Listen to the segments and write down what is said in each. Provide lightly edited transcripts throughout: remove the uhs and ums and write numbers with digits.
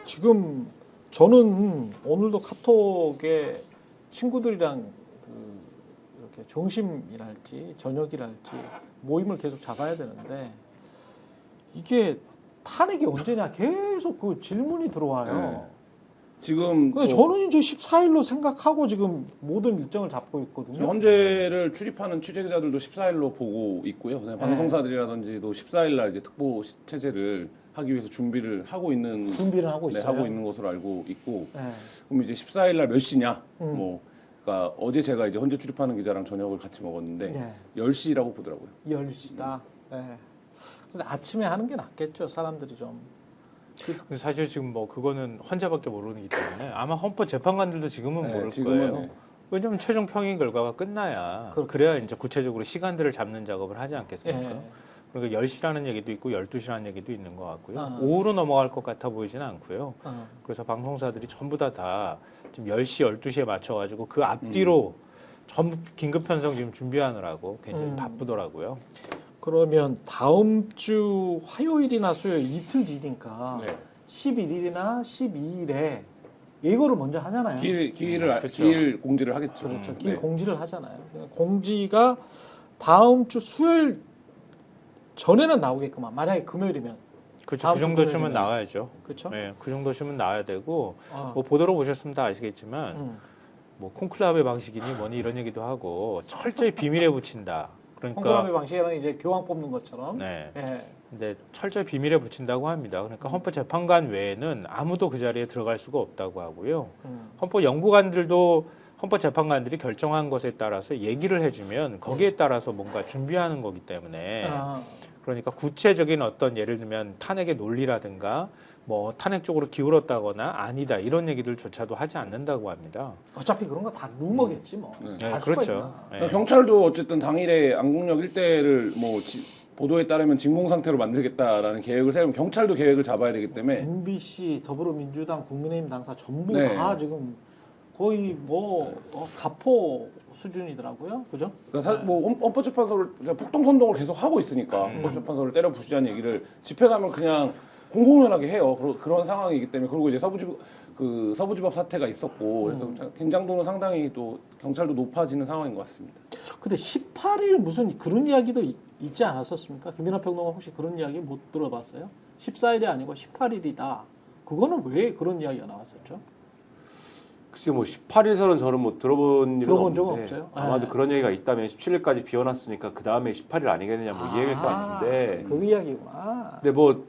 지금 저는 오늘도 카톡에 친구들이랑 이렇게 점심이랄지 저녁이랄지 모임을 계속 잡아야 되는데 이게 탄핵이 언제냐 계속 그 질문이 들어와요. 네. 지금 근데 저는 이제 14일로 생각하고 지금 모든 일정을 잡고 있거든요. 헌재를 출입하는 취재기자들도 14일로 보고 있고요. 방송사들이라든지도 14일 날 이제 특보 체제를 하기 위해서 준비를 하고 있는 있어요. 하고 있는 것으로 알고 있고, 네. 그럼 이제 14일 날 몇 시냐? 뭐 그러니까 어제 제가 이제 헌재 출입하는 기자랑 저녁을 같이 먹었는데 네. 10시라고 보더라고요. 10시다. 네. 근데 아침에 하는 게 낫겠죠. 사람들이 좀. 근데 사실 지금 뭐 그거는 헌재밖에 모르기 때문에 아마 헌법재판관들도 지금은 네, 모를 지금은, 거예요. 네. 왜냐하면 최종 평의 결과가 끝나야 그래야 이제 구체적으로 시간들을 잡는 작업을 하지 않겠습니까? 예. 그러니까 10시라는 얘기도 있고 12시라는 얘기도 있는 것 같고요. 아. 오후로 넘어갈 것 같아 보이지는 않고요. 어. 그래서 방송사들이 전부 다 지금 10시, 12시에 맞춰가지고 그 앞뒤로 전부 긴급 편성 지금 준비하느라고 굉장히 바쁘더라고요. 그러면 다음 주 화요일이나 수요일 이틀 뒤니까 네. 11일이나 12일에 예고를 먼저 하잖아요. 기일 공지를 하겠죠. 그렇죠. 길 네. 공지를 하잖아요. 공지가 다음 주 수요일 전에는 나오겠구만. 만약에 금요일이면. 그렇죠. 다음 그 주 정도쯤은 금요일이면. 나와야죠. 그렇죠? 네, 그 정도쯤은 나와야 되고 아. 뭐 보도로 보셨으면 다 아시겠지만 음. 뭐 콘클라베 방식이니 뭐니 이런 얘기도 하고 철저히 비밀에 붙인다. 콩그라베 그러니까 방식이랑 이제 교황 뽑는 것처럼. 네. 예. 근데 철저히 비밀에 붙인다고 합니다. 그러니까 헌법재판관 외에는 아무도 그 자리에 들어갈 수가 없다고 하고요. 헌법연구관들도 헌법재판관들이 결정한 것에 따라서 얘기를 해주면 거기에 따라서 뭔가 준비하는 거기 때문에 아. 그러니까 구체적인 어떤 예를 들면 탄핵의 논리라든가 뭐 탄핵 쪽으로 기울었다거나 아니다 이런 얘기들조차도 하지 않는다고 합니다. 어차피 그런 거 다 루머겠지 뭐. 네, 알 수가 그렇죠. 있나. 네. 그러니까 경찰도 어쨌든 당일에 안국역 일대를 뭐 보도에 따르면 진공 상태로 만들겠다라는 계획을 세우면 경찰도 계획을 잡아야 되기 때문에 MBC, 더불어민주당, 국민의힘 당사 전부 네. 다 지금 거의 뭐 가포 수준이더라고요. 그죠? 그러니까 뭐 헌법재판소를 폭동선동을 계속 하고 있으니까 헌법재판소를 때려 부수자는 얘기를 집회 가면 그냥 공공연하게 해요. 그런 상황이기 때문에. 그리고 이제 서부지법 사태가 있었고 그래서 긴장도는 상당히 또 경찰도 높아지는 상황인 것 같습니다. 근데 18일 무슨 그런 이야기도 있지 않았었습니까? 김민하 평론가 혹시 그런 이야기 못 들어봤어요? 14일이 아니고 18일이다. 그거는 왜 그런 이야기가 나왔었죠? 글쎄 뭐 18일서는 저는 뭐 들어본 적은 없어요? 아마도 네. 그런 얘기가 있다면 17일까지 비워놨으니까 그 다음에 18일 아니겠느냐 뭐 이 얘기일 것 같은데. 그 이야기구나. 근데 뭐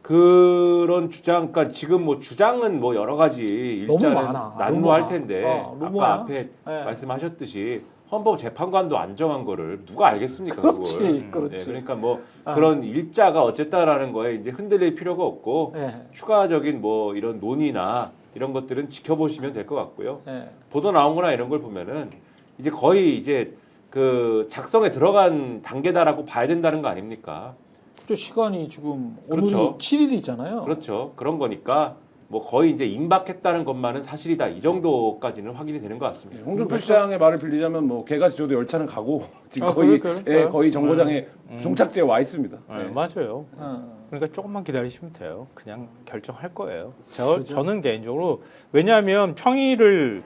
그런 주장, 그러니까 지금 뭐 주장은 뭐 여러 가지 일자는 많아. 난무할 루머가. 텐데 루머야. 아까 앞에 네. 말씀하셨듯이 헌법재판관도 안 정한 거를 누가 알겠습니까? 그렇지, 그걸. 그렇지. 네, 그러니까 뭐 그런 일자가 어쨌다라는 거에 이제 흔들릴 필요가 없고 네. 추가적인 뭐 이런 논의나 이런 것들은 지켜보시면 될 것 같고요. 네. 보도 나온 거나 이런 걸 보면은 이제 거의 이제 그 작성에 들어간 단계다라고 봐야 된다는 거 아닙니까? 그죠? 시간이 지금 그렇죠. 오늘이 7일이잖아요. 그렇죠. 그런 거니까 뭐 거의 이제 임박했다는 것만은 사실이다. 이 정도까지는 확인이 되는 것 같습니다. 홍준표 시장의 말을 빌리자면 뭐 개가 지져도 열차는 가고 지금 그러니까요. 예, 거의 정거장에 종착지에 와 있습니다. 네, 네. 맞아요. 어. 그러니까 조금만 기다리시면 돼요. 그냥 결정할 거예요. 그죠? 저는 개인적으로 왜냐하면 평일을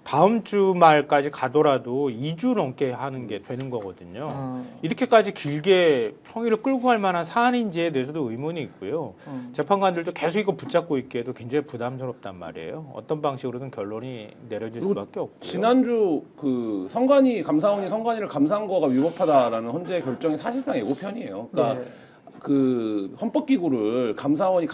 다음 주 말까지 가더라도 2주 넘게 하는 게 되는 거거든요. 이렇게까지 길게 평일을 끌고 갈 만한 사안인지에 대해서도 의문이 있고요. 재판관들도 계속 이거 붙잡고 있기에도 굉장히 부담스럽단 말이에요. 어떤 방식으로든 결론이 내려질 수밖에 없고요. 지난주 그 감사원이 선관위를 감사한 거가 위법하다라는 헌재 결정이 사실상 예고편이에요. 그러니까 네. 그 헌법기구를 감사원이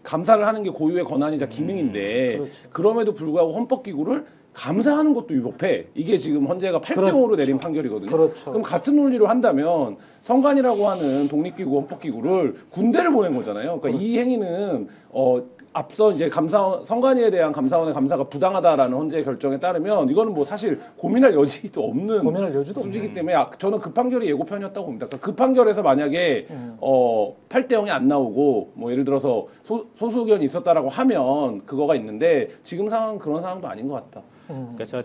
감사를 하는 게 고유의 권한이자 기능인데 그렇죠. 그럼에도 불구하고 헌법기구를 감사하는 것도 위법해. 이게 지금 헌재가 8대5로 내린 판결이거든요. 그렇죠. 그럼 같은 논리로 한다면 선관위라고 하는 독립기구 헌법기구를 군대를 보낸 거잖아요. 그러니까 이 행위는 앞서 이제 선관위에 대한 감사원의 감사가 부당하다라는 헌재 결정에 따르면 이거는 뭐 사실 고민할 여지도 없는 고민할 여지도 수지이기 때문에 저는 그 판결이 예고편이었다고 봅니다. 그러니까 그 판결에서 만약에 8대0이 안 나오고 뭐 예를 들어서 소수 의견이 있었다라고 하면 그거가 있는데 지금 상황은 그런 상황도 아닌 것 같다. 그래서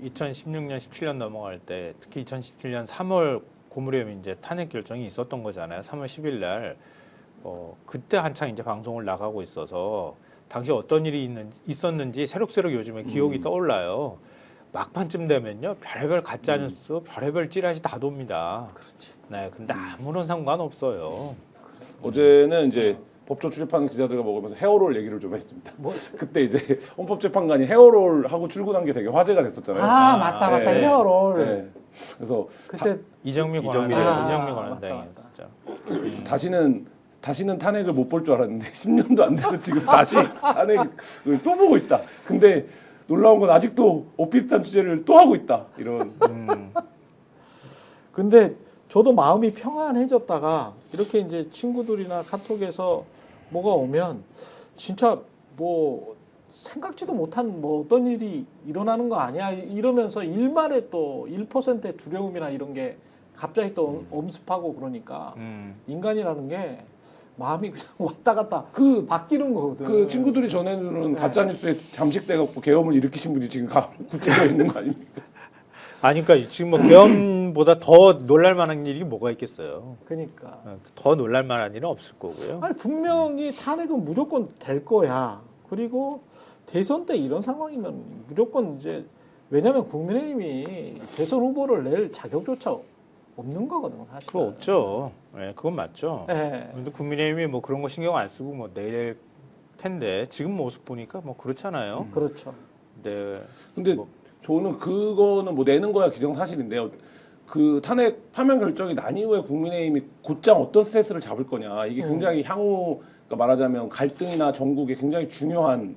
2016년, 17년 넘어갈 때 특히 2017년 3월 고무렴 이제 탄핵 결정이 있었던 거잖아요. 3월 10일 날 그때 한창 이제 방송을 나가고 있어서 당시 어떤 일이 있었는지 새록새록 요즘에 기억이 떠올라요. 막판쯤 되면요, 별의별 가짜 뉴스, 별의별 찌라시 다 돕니다. 그렇지. 네, 근데 아무런 상관없어요. 어제는 이제 법조 출입하는 기자들과 먹으면서 헤어롤 얘기를 좀 했습니다. 뭐, 그때 이제 헌법재판관이 헤어롤 하고 출근한 게 되게 화제가 됐었잖아요. 아 맞다 맞다 네. 헤어롤. 네. 그래서 그때 이정미 이정미 권한대행, 아, 이정미 맞다, 권한대행 맞다. 진짜. 다시는 탄핵을 못 볼 줄 알았는데 10년도 안 돼서 지금 다시 탄핵을 또 보고 있다. 근데 놀라운 건 아직도 오피스탄 취재를 또 하고 있다. 이런. 근데 저도 마음이 평안해졌다가 이렇게 이제 친구들이나 카톡에서 뭐가 오면 진짜 뭐 생각지도 못한 뭐 어떤 일이 일어나는 거 아니야 이러면서 일말에 또 1%의 두려움이나 이런 게 갑자기 또 엄습하고 그러니까 인간이라는 게 마음이 그냥 왔다 갔다 바뀌는 거거든. 그 친구들이 전해주는 가짜 뉴스에 잠식돼 갖고 계엄을 일으키신 분이 지금 구체가 있는 거 아닙니까? 아니, 그러니까 지금 뭐 계엄보다 더 놀랄만한 일이 뭐가 있겠어요. 그러니까. 더 놀랄만한 일은 없을 거고요. 아니 분명히 탄핵은 무조건 될 거야. 그리고 대선 때 이런 상황이면 무조건 이제 왜냐하면 국민의힘이 대선 후보를 낼 자격조차 없는 거거든 사실. 그거 없죠. 네, 그건 맞죠. 네. 근데 국민의힘이 뭐 그런 거 신경 안 쓰고 뭐 내릴 텐데 지금 모습 보니까 뭐 그렇잖아요. 그렇죠. 네. 근데 뭐. 저는 그거는 뭐 내는 거야 기정사실인데요. 그 탄핵 파면 결정이 난 이후에 국민의힘이 곧장 어떤 스탠스를 잡을 거냐 이게 굉장히 향후 그러니까 말하자면 갈등이나 전국에 굉장히 중요한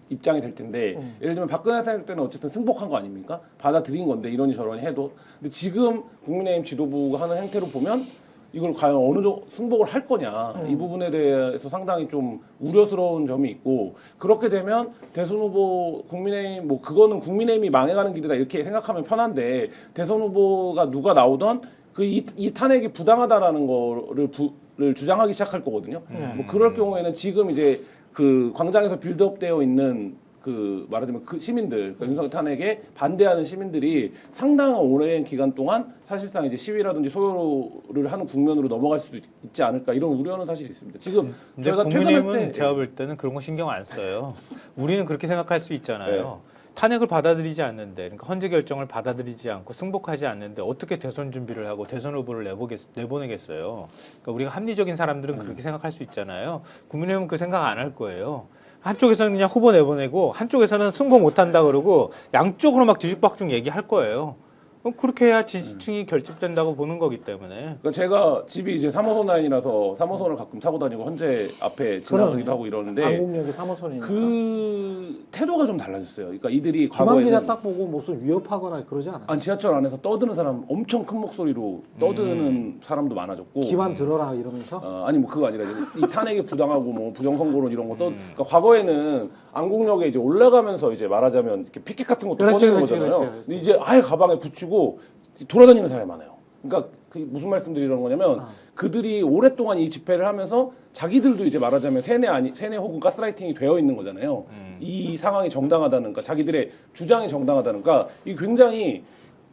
입장이 될 텐데 예를 들면 박근혜 탄핵 때는 어쨌든 승복한 거 아닙니까? 받아들인 건데 이러니 저러니 해도 근데 지금 국민의힘 지도부가 하는 행태로 보면 이걸 과연 어느 정도 승복을 할 거냐 이 부분에 대해서 상당히 좀 우려스러운 점이 있고 그렇게 되면 대선 후보 국민의힘 뭐 그거는 국민의힘이 망해가는 길이다 이렇게 생각하면 편한데 대선 후보가 누가 나오던 그 이 탄핵이 부당하다라는 거를 주장하기 시작할 거거든요. 뭐 그럴 경우에는 지금 이제 그 광장에서 빌드업되어 있는 그 말하자면 그 시민들 그러니까 윤석열 탄핵에 반대하는 시민들이 상당한 오랜 기간 동안 사실상 이제 시위라든지 소요를 하는 국면으로 넘어갈 수도 있지 않을까 이런 우려는 사실 있습니다. 지금 근데 저희가 퇴근할 국민의힘은 때 제가 볼 때는 그런 거 신경 안 써요. 우리는 그렇게 생각할 수 있잖아요. 네. 탄핵을 받아들이지 않는데, 그러니까 헌재 결정을 받아들이지 않고 승복하지 않는데 어떻게 대선 준비를 하고 대선 후보를 내보내겠어요. 그러니까 우리가 합리적인 사람들은 그렇게 생각할 수 있잖아요. 국민의힘은 그 생각 안 할 거예요. 한쪽에서는 그냥 후보 내보내고 한쪽에서는 승복 못한다 그러고 양쪽으로 막 뒤죽박죽 얘기할 거예요. 그렇게 해야 지지층이 결집된다고 보는 거기 때문에. 그러니까 제가 집이 이제 3호선 라인이라서 3호선을 가끔 타고 다니고 헌재 앞에 지나가기도 하고 이러는데 안국역이 3호선이니까. 그 태도가 좀 달라졌어요. 그러니까 이들이 김한 기자 과거에는 딱 보고 무슨 위협하거나 그러지 않아요? 아니 지하철 안에서 떠드는 사람 엄청 큰 목소리로 떠드는 사람도 많아졌고 기만 들어라 이러면서. 아니 뭐 그거 아니라 이제 이 탄핵이 부당하고 뭐 부정선거론 이런 것도 그러니까 과거에는 안국역에 이제 올라가면서 이제 말하자면 이렇게 피켓 같은 것도 그렇지, 꺼내는 그렇지, 거잖아요. 그렇지, 그렇지. 근데 이제 아예 가방에 붙이고 돌아다니는 사람이 많아요. 그러니까 그게 무슨 말씀드리는 거냐면 그들이 오랫동안 이 집회를 하면서 자기들도 이제 말하자면 세뇌 혹은 가스라이팅이 되어 있는 거잖아요. 이 상황이 정당하다는 그러니까 자기들의 주장이 정당하다는 그러니까 이 굉장히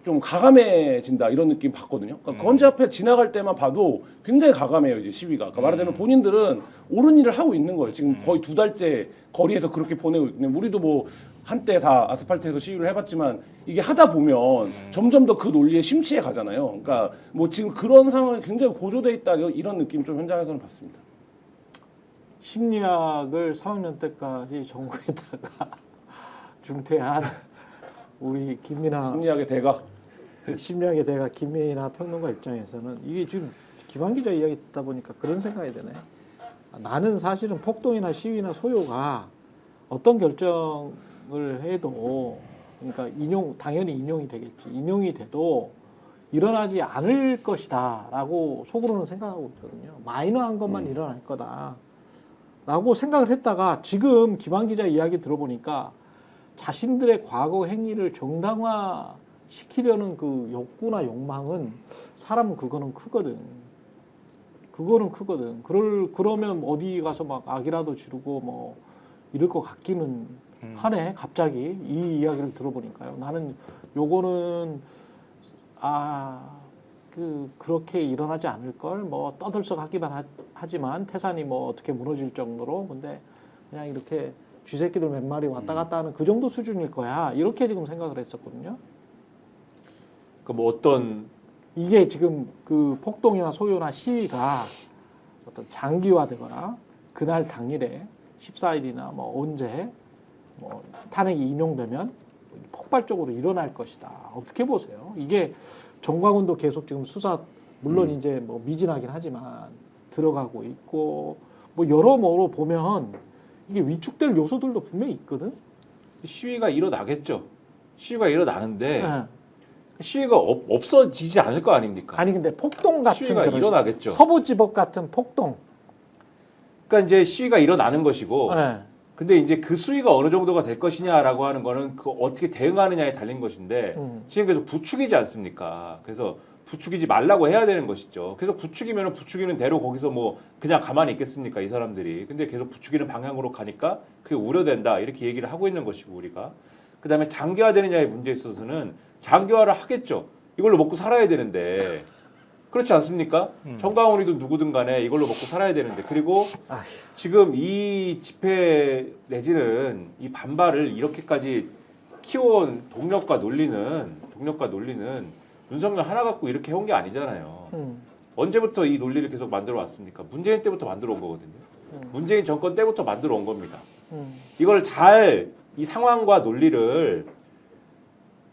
좀 가감해진다 이런 느낌 받거든요. 그러니까 헌재 앞에 지나갈 때만 봐도 굉장히 가감해요 이제 시위가. 그러니까 말하자면 본인들은 옳은 일을 하고 있는 거예요. 지금 거의 2달째 거리에서 그렇게 보내고 있는데 우리도 뭐 한때 다 아스팔트에서 시위를 해봤지만 이게 하다 보면 점점 더 그 논리에 심취해 가잖아요. 그러니까 뭐 지금 그런 상황이 굉장히 고조돼 있다 이런 느낌 좀 현장에서는 받습니다. 심리학을 3학년 때까지 전공했다가 중퇴한 우리 김민아 심리학의 대가. 심리학의 대가 김민아 평론가 입장에서는 이게 지금 김한 기자 이야기 듣다 보니까 그런 생각이 드네. 나는 사실은 폭동이나 시위나 소요가 어떤 결정을 해도 그러니까 당연히 인용이 되겠지. 인용이 돼도 일어나지 않을 것이다라고 속으로는 생각하고 있거든요. 마이너한 것만 일어날 거다라고 생각을 했다가 지금 김한 기자 이야기 들어보니까 자신들의 과거 행위를 정당화 시키려는 그 욕구나 욕망은 사람은 그거는 크거든. 그거는 크거든. 그러면 어디 가서 막 악이라도 지르고 뭐 이럴 것 같기는 하네. 갑자기 이 이야기를 들어보니까요. 나는 요거는 그렇게 일어나지 않을 걸 뭐 떠들썩하기만 하지만 태산이 뭐 어떻게 무너질 정도로 근데 그냥 이렇게 쥐새끼들 몇 마리 왔다 갔다 하는 그 정도 수준일 거야. 이렇게 지금 생각을 했었거든요. 그 뭐 어떤 이게 지금 그 폭동이나 소요나 시위가 어떤 장기화되거나 그날 당일에 14일이나 뭐 언제 뭐 탄핵이 인용되면 폭발적으로 일어날 것이다. 어떻게 보세요? 이게 정광훈도 계속 지금 수사 물론 이제 뭐 미진하긴 하지만 들어가고 있고 뭐 여러모로 보면 이게 위축될 요소들도 분명히 있거든. 시위가 일어나겠죠. 시위가 일어나는데 네. 시위가 없어지지 않을 거 아닙니까? 아니 근데 폭동 같은 시위가 그런 일어나겠죠. 서부지법 같은 폭동. 그러니까 이제 시위가 일어나는 것이고, 네. 근데 이제 그 수위가 어느 정도가 될 것이냐라고 하는 거는 그 어떻게 대응하느냐에 달린 것인데 지금 계속 부추기지 않습니까? 그래서 부추기지 말라고 해야 되는 것이죠. 그래서 부추기면은 부추기는 대로 거기서 뭐 그냥 가만히 있겠습니까? 이 사람들이. 근데 계속 부추기는 방향으로 가니까 그게 우려된다 이렇게 얘기를 하고 있는 것이고 우리가. 그다음에 장기화되느냐의 문제에 있어서는 장기화를 하겠죠. 이걸로 먹고 살아야 되는데 그렇지 않습니까? 정광훈이든 누구든 간에 이걸로 먹고 살아야 되는데 그리고 아휴. 지금 이 집회 내지는 이 반발을 이렇게까지 키워온 동력과 논리는 윤석열 하나 갖고 이렇게 해온 게 아니잖아요. 언제부터 이 논리를 계속 만들어 왔습니까? 문재인 때부터 만들어 온 거거든요. 문재인 정권 때부터 만들어 온 겁니다. 이걸 잘 이 상황과 논리를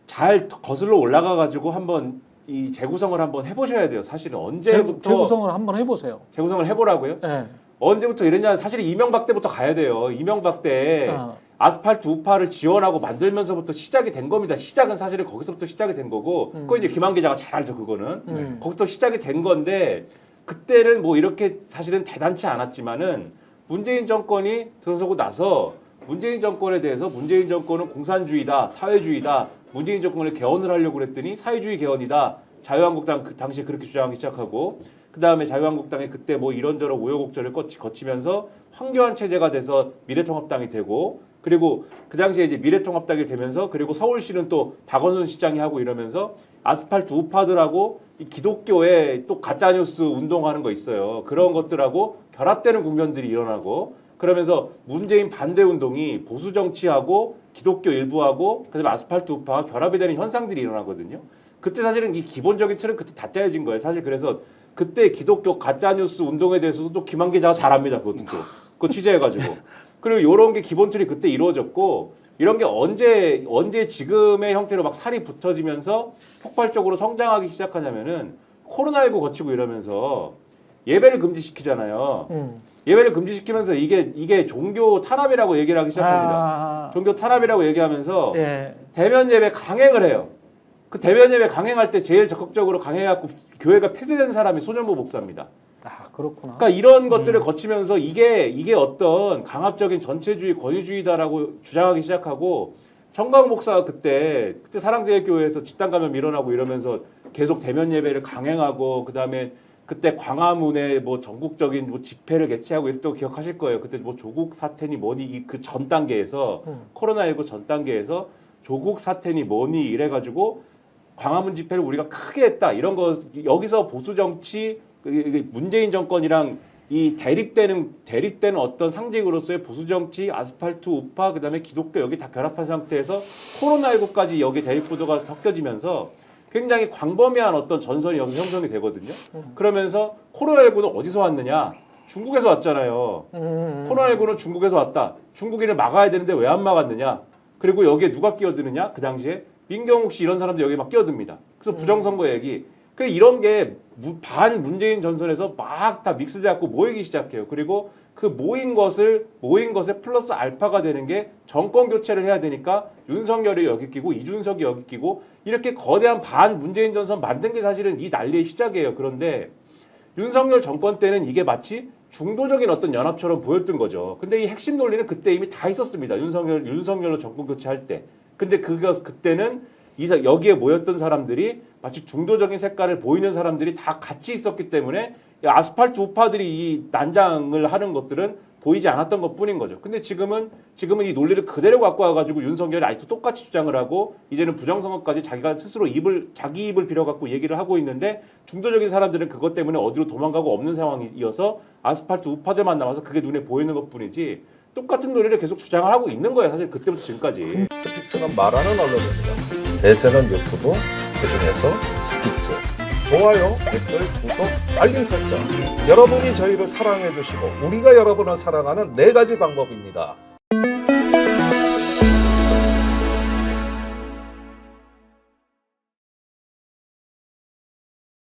잘 거슬러 올라가 가지고 한번 이 재구성을 한번 해보셔야 돼요. 사실은 언제부터 재구성을 한번 해보세요. 재구성을 해보라고요? 네. 언제부터 이랬냐? 사실 이명박 때부터 가야 돼요. 이명박 때 아스팔트 우파를 지원하고 만들면서부터 시작이 된 겁니다. 시작은 사실은 거기서부터 시작이 된 거고, 그거 이제 김한 기자가 잘 알죠. 그거는 거기서 시작이 된 건데 그때는 뭐 이렇게 사실은 대단치 않았지만은 문재인 정권이 들어서고 나서 문재인 정권에 대해서 문재인 정권은 공산주의다, 사회주의다. 문재인 정권을 개헌을 하려고 그랬더니 사회주의 개헌이다. 자유한국당 그 당시에 그렇게 주장하기 시작하고 그 다음에 자유한국당이 그때 뭐 이런저런 우여곡절을 거치면서 황교안 체제가 돼서 미래통합당이 되고 그리고 그 당시에 이제 미래통합당이 되면서 그리고 서울시는 또 박원순 시장이 하고 이러면서 아스팔트 우파들하고 이 기독교에 또 가짜뉴스 운동하는 거 있어요. 그런 것들하고 결합되는 국면들이 일어나고 그러면서 문재인 반대 운동이 보수 정치하고 기독교 일부하고 그다음에 아스팔트 우파가 결합이 되는 현상들이 일어나거든요. 그때 사실은 이 기본적인 틀은 그때 다 짜여진 거예요. 사실 그래서 그때 기독교 가짜뉴스 운동에 대해서도 또 김한 기자가 잘 압니다. 그것도 또. 그거 취재해가지고. 그리고 이런 게 기본 틀이 그때 이루어졌고 이런 게 언제 지금의 형태로 막 살이 붙어지면서 폭발적으로 성장하기 시작하냐면은 코로나19 거치고 이러면서 예배를 금지시키잖아요. 예배를 금지시키면서 이게 종교 탄압이라고 얘기를 하기 시작합니다. 종교 탄압이라고 얘기하면서 예. 대면 예배 강행을 해요. 그 대면 예배 강행할 때 제일 적극적으로 강행해갖고 교회가 폐쇄된 사람이 손현보 목사입니다. 아 그렇구나. 그러니까 이런 것들을 거치면서 이게 어떤 강압적인 전체주의 권위주의다라고 주장하기 시작하고 정광훈 목사가 그때 사랑제일교회에서 집단 감염 일어나고 이러면서 계속 대면 예배를 강행하고 그다음에 그때 광화문에 뭐 전국적인 뭐 집회를 개최하고 이랬다고 기억하실 거예요. 그때 뭐 조국 사태니 뭐니 그 전 단계에서 코로나19 전 단계에서 조국 사태니 뭐니 이래가지고 광화문 집회를 우리가 크게 했다 이런 거 여기서 보수 정치 문재인 정권이랑 이 대립되는 어떤 상징으로서의 보수 정치 아스팔트 우파 그다음에 기독교 여기 다 결합한 상태에서 코로나19까지 여기 대립 구도가 섞여지면서 굉장히 광범위한 어떤 전선이 여기서 형성이 되거든요. 그러면서 코로나19는 어디서 왔느냐? 중국에서 왔잖아요. 코로나19는 중국에서 왔다. 중국인을 막아야 되는데 왜 안 막았느냐? 그리고 여기에 누가 끼어드느냐? 그 당시에 민경욱 씨 이런 사람들 여기 막 끼어듭니다. 그래서 부정선거 얘기. 그래서 이런 게 반 문재인 전선에서 막 다 믹스돼갖고 모이기 시작해요. 그리고 그 모인 것에 플러스 알파가 되는 게 정권 교체를 해야 되니까 윤석열이 여기 끼고 이준석이 여기 끼고 이렇게 거대한 반 문재인 전선 만든 게 사실은 이 난리의 시작이에요. 그런데 윤석열 정권 때는 이게 마치 중도적인 어떤 연합처럼 보였던 거죠. 근데 이 핵심 논리는 그때 이미 다 있었습니다. 윤석열로 정권 교체할 때. 근데 그때는 여기에 모였던 사람들이 마치 중도적인 색깔을 보이는 사람들이 다 같이 있었기 때문에 아스팔트 우파들이 이 난장을 하는 것들은 보이지 않았던 것뿐인 거죠. 근데 지금은 이 논리를 그대로 갖고 와가지고 윤석열이 아직도 똑같이 주장을 하고 이제는 부정선거까지 자기가 스스로 자기 입을 빌어갖고 얘기를 하고 있는데 중도적인 사람들은 그것 때문에 어디로 도망가고 없는 상황이어서 아스팔트 우파들만 남아서 그게 눈에 보이는 것뿐이지 똑같은 논리를 계속 주장을 하고 있는 거예요. 사실 그때부터 지금까지. 스픽스는 말하는 언론입니다. 대세는 유튜브, 그중에서 스픽스. 좋아요, 댓글, 구독, 알림 설정. 여러분이 저희를 사랑해 주시고 우리가 여러분을 사랑하는 4가지 방법입니다.